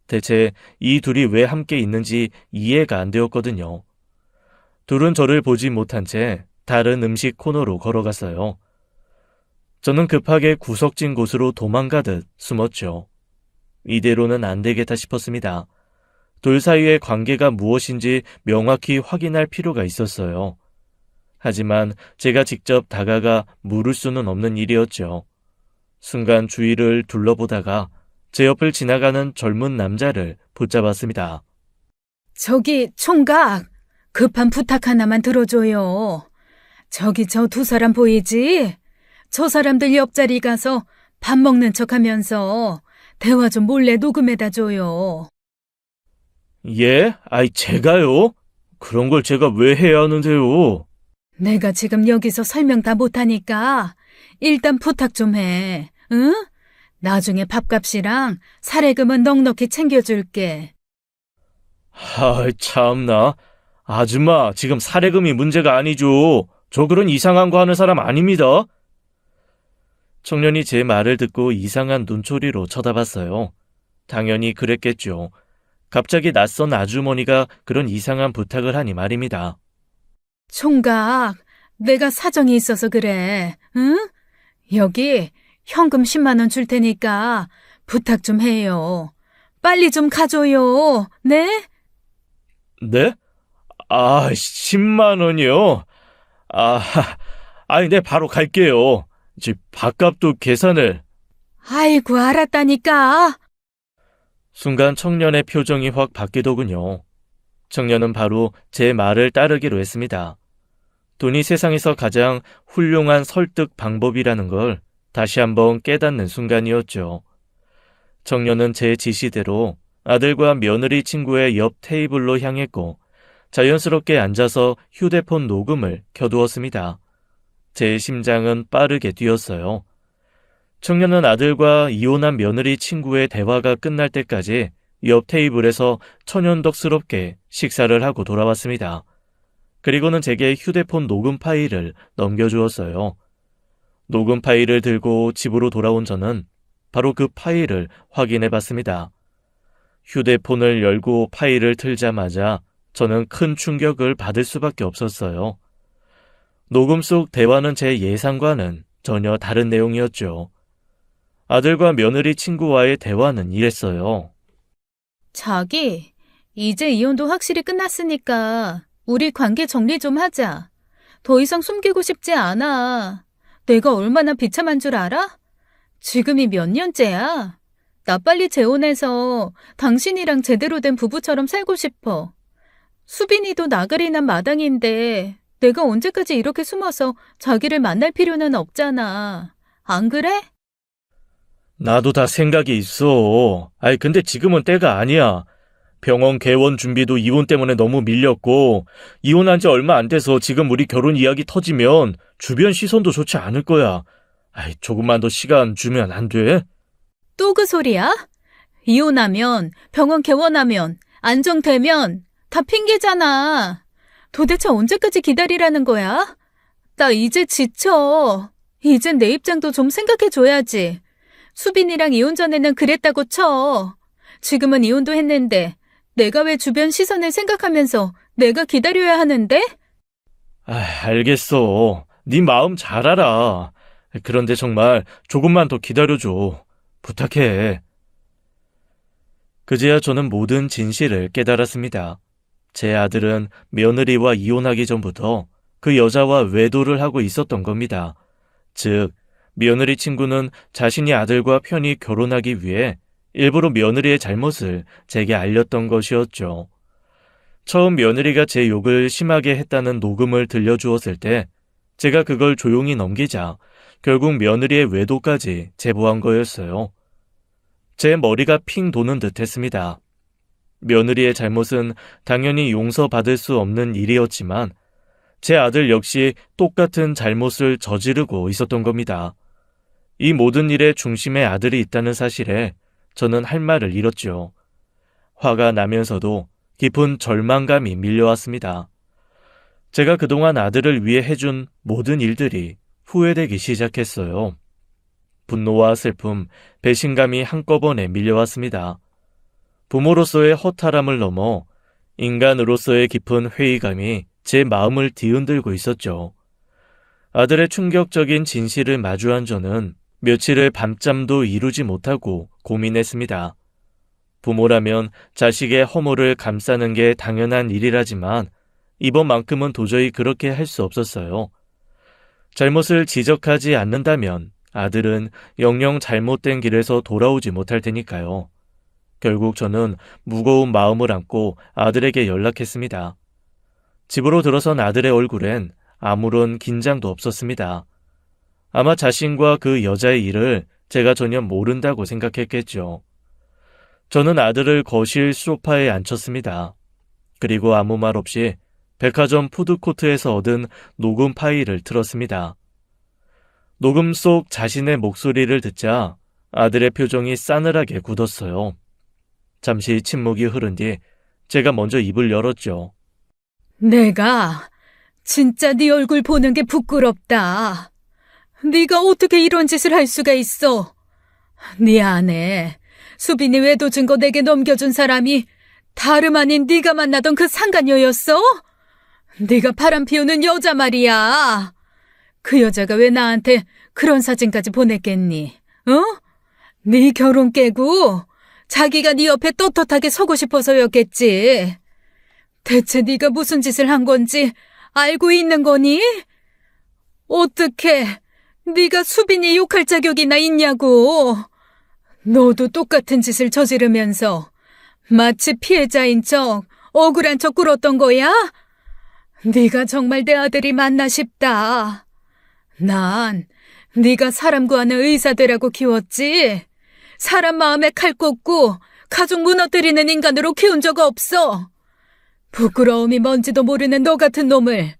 대체 이 둘이 왜 함께 있는지 이해가 안 되었거든요. 둘은 저를 보지 못한 채 다른 음식 코너로 걸어갔어요. 저는 급하게 구석진 곳으로 도망가듯 숨었죠. 이대로는 안 되겠다 싶었습니다. 둘 사이의 관계가 무엇인지 명확히 확인할 필요가 있었어요. 하지만 제가 직접 다가가 물을 수는 없는 일이었죠. 순간 주위를 둘러보다가 제 옆을 지나가는 젊은 남자를 붙잡았습니다. 저기 총각, 급한 부탁 하나만 들어줘요. 저기 저 두 사람 보이지? 저 사람들 옆자리 가서 밥 먹는 척하면서 대화 좀 몰래 녹음해다 줘요. 예? 아이, 제가요? 그런 걸 제가 왜 해야 하는데요? 내가 지금 여기서 설명 다 못하니까 일단 부탁 좀 해. 응? 나중에 밥값이랑 사례금은 넉넉히 챙겨줄게. 아이, 참나. 아줌마, 지금 사례금이 문제가 아니죠. 저 그런 이상한 거 하는 사람 아닙니다. 청년이 제 말을 듣고 이상한 눈초리로 쳐다봤어요. 당연히 그랬겠죠. 갑자기 낯선 아주머니가 그런 이상한 부탁을 하니 말입니다. 총각, 내가 사정이 있어서 그래. 응? 여기 현금 10만 원 줄 테니까 부탁 좀 해요. 빨리 좀 가줘요. 네? 네? 10만 원이요? 네, 바로 갈게요. 이제 밥값도 계산을. 아이고, 알았다니까. 순간 청년의 표정이 확 바뀌더군요. 청년은 바로 제 말을 따르기로 했습니다. 돈이 세상에서 가장 훌륭한 설득 방법이라는 걸 다시 한번 깨닫는 순간이었죠. 청년은 제 지시대로 아들과 며느리 친구의 옆 테이블로 향했고 자연스럽게 앉아서 휴대폰 녹음을 켜두었습니다. 제 심장은 빠르게 뛰었어요. 청년은 아들과 이혼한 며느리 친구의 대화가 끝날 때까지 옆 테이블에서 천연덕스럽게 식사를 하고 돌아왔습니다. 그리고는 제게 휴대폰 녹음 파일을 넘겨주었어요. 녹음 파일을 들고 집으로 돌아온 저는 바로 그 파일을 확인해 봤습니다. 휴대폰을 열고 파일을 틀자마자 저는 큰 충격을 받을 수밖에 없었어요. 녹음 속 대화는 제 예상과는 전혀 다른 내용이었죠. 아들과 며느리 친구와의 대화는 이랬어요. 자기, 이제 이혼도 확실히 끝났으니까 우리 관계 정리 좀 하자. 더 이상 숨기고 싶지 않아. 내가 얼마나 비참한 줄 알아? 지금이 몇 년째야? 나 빨리 재혼해서 당신이랑 제대로 된 부부처럼 살고 싶어. 수빈이도 나그리 난 마당인데 내가 언제까지 이렇게 숨어서 자기를 만날 필요는 없잖아. 안 그래? 나도 다 생각이 있어. 근데 지금은 때가 아니야. 병원 개원 준비도 이혼 때문에 너무 밀렸고, 이혼한 지 얼마 안 돼서 지금 우리 결혼 이야기 터지면 주변 시선도 좋지 않을 거야. 아이, 조금만 더 시간 주면 안 돼? 또 그 소리야? 이혼하면, 병원 개원하면, 안정되면 다 핑계잖아. 도대체 언제까지 기다리라는 거야? 나 이제 지쳐. 이젠 내 입장도 좀 생각해줘야지. 수빈이랑 이혼 전에는 그랬다고 쳐. 지금은 이혼도 했는데 내가 왜 주변 시선을 생각하면서 내가 기다려야 하는데? 알겠어. 네 마음 잘 알아. 그런데 정말 조금만 더 기다려줘. 부탁해. 그제야 저는 모든 진실을 깨달았습니다. 제 아들은 며느리와 이혼하기 전부터 그 여자와 외도를 하고 있었던 겁니다. 즉, 며느리 친구는 자신이 아들과 편히 결혼하기 위해 일부러 며느리의 잘못을 제게 알렸던 것이었죠. 처음 며느리가 제 욕을 심하게 했다는 녹음을 들려주었을 때 제가 그걸 조용히 넘기자 결국 며느리의 외도까지 제보한 거였어요. 제 머리가 핑 도는 듯 했습니다. 며느리의 잘못은 당연히 용서받을 수 없는 일이었지만 제 아들 역시 똑같은 잘못을 저지르고 있었던 겁니다. 이 모든 일의 중심에 아들이 있다는 사실에 저는 할 말을 잃었죠. 화가 나면서도 깊은 절망감이 밀려왔습니다. 제가 그동안 아들을 위해 해준 모든 일들이 후회되기 시작했어요. 분노와 슬픔, 배신감이 한꺼번에 밀려왔습니다. 부모로서의 허탈함을 넘어 인간으로서의 깊은 회의감이 제 마음을 뒤흔들고 있었죠. 아들의 충격적인 진실을 마주한 저는 며칠을 밤잠도 이루지 못하고 고민했습니다. 부모라면 자식의 허물을 감싸는 게 당연한 일이라지만 이번만큼은 도저히 그렇게 할 수 없었어요. 잘못을 지적하지 않는다면 아들은 영영 잘못된 길에서 돌아오지 못할 테니까요. 결국 저는 무거운 마음을 안고 아들에게 연락했습니다. 집으로 들어선 아들의 얼굴엔 아무런 긴장도 없었습니다. 아마 자신과 그 여자의 일을 제가 전혀 모른다고 생각했겠죠. 저는 아들을 거실 소파에 앉혔습니다. 그리고 아무 말 없이 백화점 푸드코트에서 얻은 녹음 파일을 틀었습니다. 녹음 속 자신의 목소리를 듣자 아들의 표정이 싸늘하게 굳었어요. 잠시 침묵이 흐른 뒤 제가 먼저 입을 열었죠. 내가 진짜 네 얼굴 보는 게 부끄럽다. 네가 어떻게 이런 짓을 할 수가 있어? 네 아내 수빈이 외도 증거 내게 넘겨준 사람이 다름 아닌 네가 만나던 그 상간녀였어? 네가 바람 피우는 여자 말이야. 그 여자가 왜 나한테 그런 사진까지 보냈겠니? 어? 네 결혼 깨고 자기가 네 옆에 떳떳하게 서고 싶어서였겠지. 대체 네가 무슨 짓을 한 건지 알고 있는 거니? 어떻게 네가 수빈이 욕할 자격이나 있냐고. 너도 똑같은 짓을 저지르면서 마치 피해자인 척 억울한 척 굴었던 거야? 네가 정말 내 아들이 맞나 싶다. 난 네가 사람 구하는 의사 되라고 키웠지. 사람 마음에 칼 꽂고 가족 무너뜨리는 인간으로 키운 적 없어. 부끄러움이 뭔지도 모르는 너 같은 놈을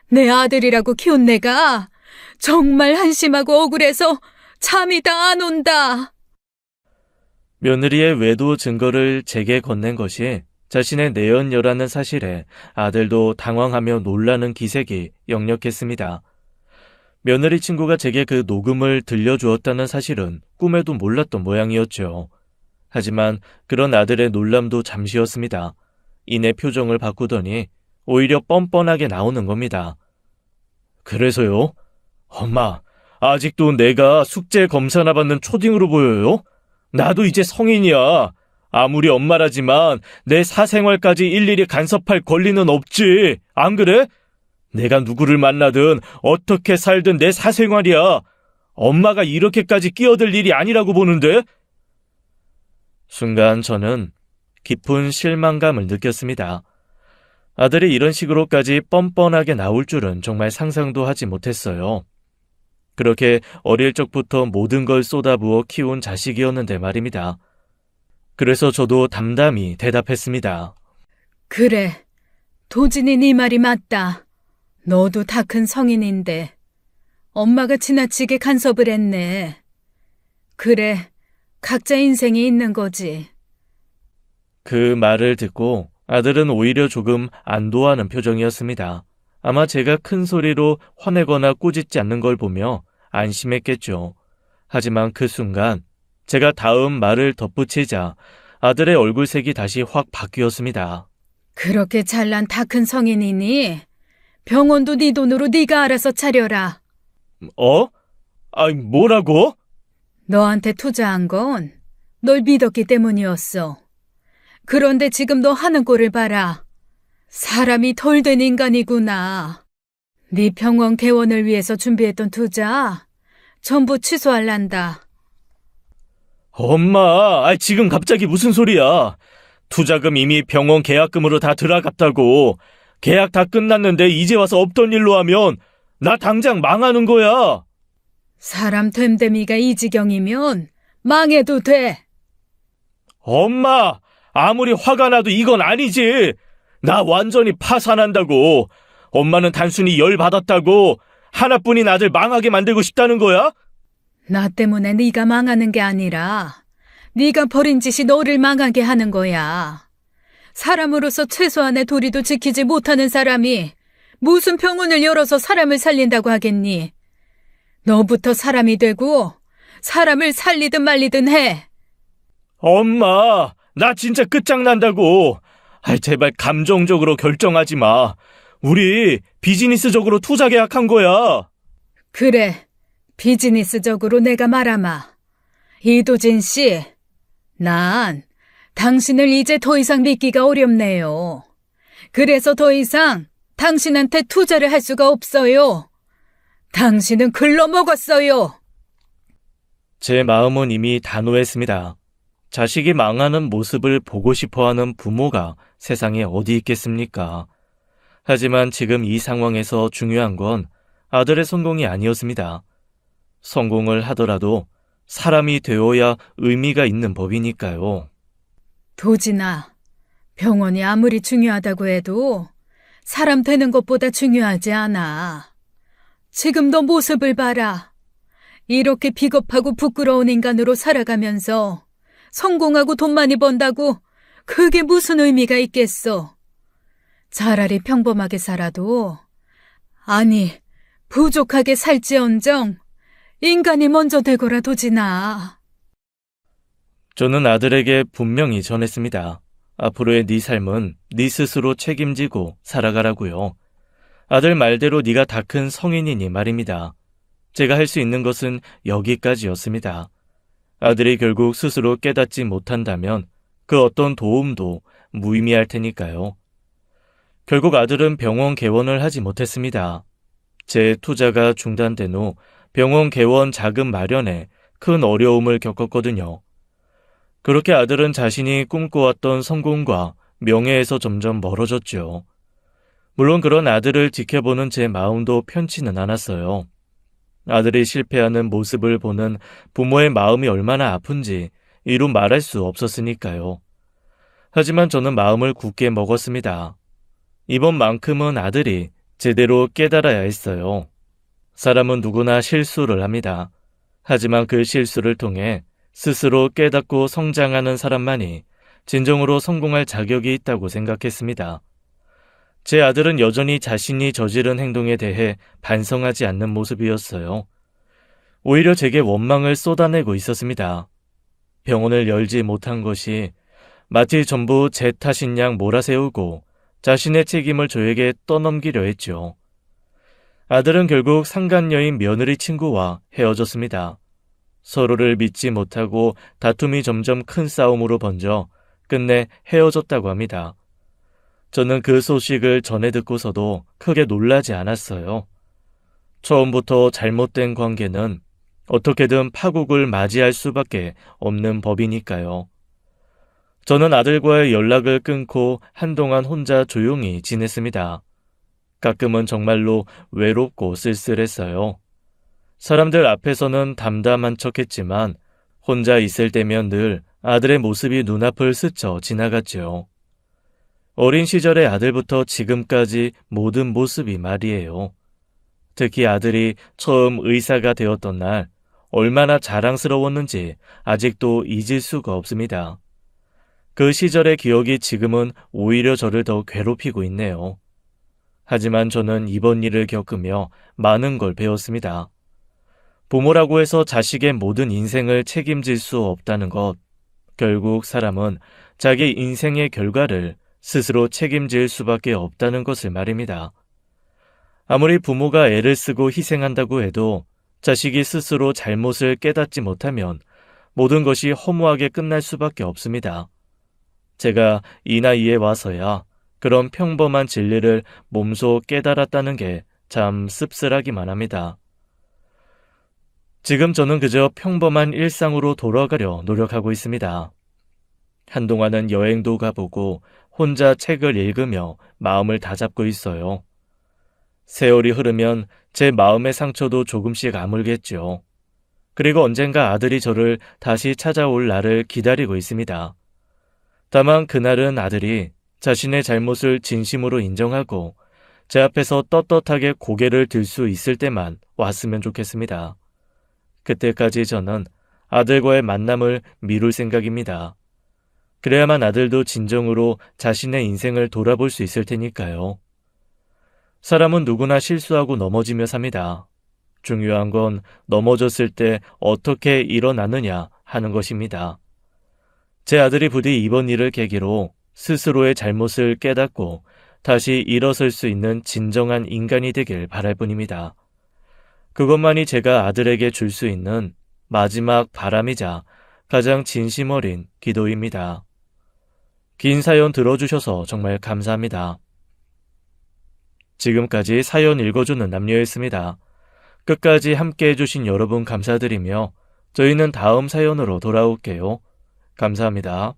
내 아들이라고 키운 내가 정말 한심하고 억울해서 잠이 다 안 온다. 며느리의 외도 증거를 제게 건넨 것이 자신의 내연녀라는 사실에 아들도 당황하며 놀라는 기색이 역력했습니다. 며느리 친구가 제게 그 녹음을 들려주었다는 사실은 꿈에도 몰랐던 모양이었죠. 하지만 그런 아들의 놀람도 잠시였습니다. 이내 표정을 바꾸더니 오히려 뻔뻔하게 나오는 겁니다. 그래서요? 엄마, 아직도 내가 숙제 검사나 받는 초딩으로 보여요? 나도 이제 성인이야. 아무리 엄마라지만 내 사생활까지 일일이 간섭할 권리는 없지. 안 그래? 내가 누구를 만나든 어떻게 살든 내 사생활이야. 엄마가 이렇게까지 끼어들 일이 아니라고 보는데? 순간 저는 깊은 실망감을 느꼈습니다. 아들이 이런 식으로까지 뻔뻔하게 나올 줄은 정말 상상도 하지 못했어요. 그렇게 어릴 적부터 모든 걸 쏟아부어 키운 자식이었는데 말입니다. 그래서 저도 담담히 대답했습니다. 그래, 도진이 네 말이 맞다. 너도 다 큰 성인인데 엄마가 지나치게 간섭을 했네. 그래, 각자 인생이 있는 거지. 그 말을 듣고 아들은 오히려 조금 안도하는 표정이었습니다. 아마 제가 큰 소리로 화내거나 꾸짖지 않는 걸 보며 안심했겠죠. 하지만 그 순간 제가 다음 말을 덧붙이자 아들의 얼굴색이 다시 확 바뀌었습니다. 그렇게 잘난 다 큰 성인이니 병원도 네 돈으로 네가 알아서 차려라. 어? 아이, 뭐라고? 너한테 투자한 건 널 믿었기 때문이었어. 그런데 지금 너 하는 꼴을 봐라. 사람이 덜 된 인간이구나. 네 병원 개원을 위해서 준비했던 투자 전부 취소할란다. 엄마, 지금 갑자기 무슨 소리야? 투자금 이미 병원 계약금으로 다 들어갔다고. 계약 다 끝났는데 이제 와서 없던 일로 하면 나 당장 망하는 거야. 사람 됨됨이가 이 지경이면 망해도 돼. 엄마, 아무리 화가 나도 이건 아니지. 나 완전히 파산한다고. 엄마는 단순히 열받았다고 하나뿐인 아들 망하게 만들고 싶다는 거야? 나 때문에 네가 망하는 게 아니라 네가 벌인 짓이 너를 망하게 하는 거야. 사람으로서 최소한의 도리도 지키지 못하는 사람이 무슨 병원을 열어서 사람을 살린다고 하겠니? 너부터 사람이 되고 사람을 살리든 말리든 해. 엄마, 나 진짜 끝장난다고. 제발 감정적으로 결정하지 마. 우리 비즈니스적으로 투자 계약한 거야. 그래, 비즈니스적으로 내가 말하마. 이도진 씨, 난 당신을 이제 더 이상 믿기가 어렵네요. 그래서 더 이상 당신한테 투자를 할 수가 없어요. 당신은 글러먹었어요. 제 마음은 이미 단호했습니다. 자식이 망하는 모습을 보고 싶어하는 부모가 세상에 어디 있겠습니까? 하지만 지금 이 상황에서 중요한 건 아들의 성공이 아니었습니다. 성공을 하더라도 사람이 되어야 의미가 있는 법이니까요. 도진아, 병원이 아무리 중요하다고 해도 사람 되는 것보다 중요하지 않아. 지금 너 모습을 봐라. 이렇게 비겁하고 부끄러운 인간으로 살아가면서 성공하고 돈 많이 번다고 그게 무슨 의미가 있겠어. 차라리 평범하게 살아도, 아니, 부족하게 살지언정 인간이 먼저 되거라 도진아. 저는 아들에게 분명히 전했습니다. 앞으로의 네 삶은 네 스스로 책임지고 살아가라고요. 아들 말대로 네가 다 큰 성인이니 말입니다. 제가 할 수 있는 것은 여기까지였습니다. 아들이 결국 스스로 깨닫지 못한다면 그 어떤 도움도 무의미할 테니까요. 결국 아들은 병원 개원을 하지 못했습니다. 제 투자가 중단된 후 병원 개원 자금 마련에 큰 어려움을 겪었거든요. 그렇게 아들은 자신이 꿈꿔왔던 성공과 명예에서 점점 멀어졌죠. 물론 그런 아들을 지켜보는 제 마음도 편치는 않았어요. 아들이 실패하는 모습을 보는 부모의 마음이 얼마나 아픈지 이루 말할 수 없었으니까요. 하지만 저는 마음을 굳게 먹었습니다. 이번만큼은 아들이 제대로 깨달아야 했어요. 사람은 누구나 실수를 합니다. 하지만 그 실수를 통해 스스로 깨닫고 성장하는 사람만이 진정으로 성공할 자격이 있다고 생각했습니다. 제 아들은 여전히 자신이 저지른 행동에 대해 반성하지 않는 모습이었어요. 오히려 제게 원망을 쏟아내고 있었습니다. 병원을 열지 못한 것이 마치 전부 제 탓인 양 몰아세우고 자신의 책임을 저에게 떠넘기려 했죠. 아들은 결국 상간녀인 며느리 친구와 헤어졌습니다. 서로를 믿지 못하고 다툼이 점점 큰 싸움으로 번져 끝내 헤어졌다고 합니다. 저는 그 소식을 전해 듣고서도 크게 놀라지 않았어요. 처음부터 잘못된 관계는 어떻게든 파국을 맞이할 수밖에 없는 법이니까요. 저는 아들과의 연락을 끊고 한동안 혼자 조용히 지냈습니다. 가끔은 정말로 외롭고 쓸쓸했어요. 사람들 앞에서는 담담한 척했지만 혼자 있을 때면 늘 아들의 모습이 눈앞을 스쳐 지나갔죠. 어린 시절의 아들부터 지금까지 모든 모습이 말이에요. 특히 아들이 처음 의사가 되었던 날 얼마나 자랑스러웠는지 아직도 잊을 수가 없습니다. 그 시절의 기억이 지금은 오히려 저를 더 괴롭히고 있네요. 하지만 저는 이번 일을 겪으며 많은 걸 배웠습니다. 부모라고 해서 자식의 모든 인생을 책임질 수 없다는 것. 결국 사람은 자기 인생의 결과를 스스로 책임질 수밖에 없다는 것을 말입니다. 아무리 부모가 애를 쓰고 희생한다고 해도 자식이 스스로 잘못을 깨닫지 못하면 모든 것이 허무하게 끝날 수밖에 없습니다. 제가 이 나이에 와서야 그런 평범한 진리를 몸소 깨달았다는 게 참 씁쓸하기만 합니다. 지금 저는 그저 평범한 일상으로 돌아가려 노력하고 있습니다. 한동안은 여행도 가보고 혼자 책을 읽으며 마음을 다잡고 있어요. 세월이 흐르면 제 마음의 상처도 조금씩 아물겠죠. 그리고 언젠가 아들이 저를 다시 찾아올 날을 기다리고 있습니다. 다만 그날은 아들이 자신의 잘못을 진심으로 인정하고 제 앞에서 떳떳하게 고개를 들 수 있을 때만 왔으면 좋겠습니다. 그때까지 저는 아들과의 만남을 미룰 생각입니다. 그래야만 아들도 진정으로 자신의 인생을 돌아볼 수 있을 테니까요. 사람은 누구나 실수하고 넘어지며 삽니다. 중요한 건 넘어졌을 때 어떻게 일어나느냐 하는 것입니다. 제 아들이 부디 이번 일을 계기로 스스로의 잘못을 깨닫고 다시 일어설 수 있는 진정한 인간이 되길 바랄 뿐입니다. 그것만이 제가 아들에게 줄 수 있는 마지막 바람이자 가장 진심 어린 기도입니다. 긴 사연 들어주셔서 정말 감사합니다. 지금까지 사연 읽어주는 남녀였습니다. 끝까지 함께 해주신 여러분 감사드리며 저희는 다음 사연으로 돌아올게요. 감사합니다.